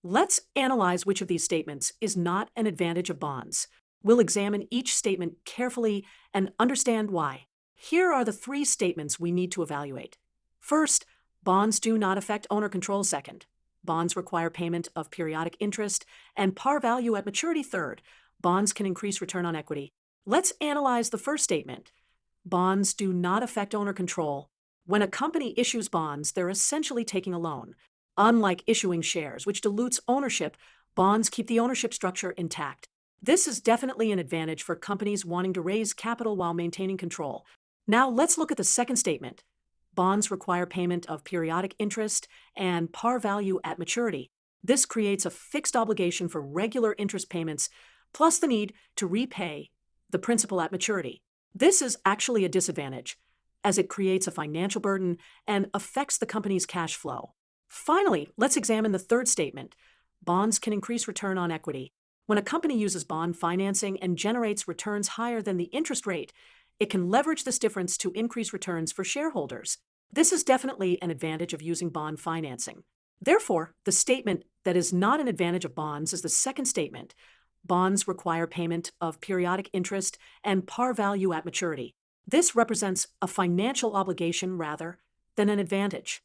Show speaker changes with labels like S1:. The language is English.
S1: Let's analyze which of these statements is not an advantage of bonds. We'll examine each statement carefully and understand why. Here are the three statements we need to evaluate. First, bonds do not affect owner control. Second, bonds require payment of periodic interest and par value at maturity. Third, bonds can increase return on equity. Let's analyze the first statement. Bonds do not affect owner control. When a company issues bonds, they're essentially taking a loan. Unlike issuing shares, which dilutes ownership, bonds keep the ownership structure intact. This is definitely an advantage for companies wanting to raise capital while maintaining control. Now let's look at the second statement. Bonds require payment of periodic interest and par value at maturity. This creates a fixed obligation for regular interest payments, plus the need to repay the principal at maturity. This is actually a disadvantage, as it creates a financial burden and affects the company's cash flow. Finally, let's examine the third statement. Bonds can increase return on equity. When a company uses bond financing and generates returns higher than the interest rate, it can leverage this difference to increase returns for shareholders. This is definitely an advantage of using bond financing. Therefore, the statement that is not an advantage of bonds is the second statement. Bonds require payment of periodic interest and par value at maturity. This represents a financial obligation rather than an advantage.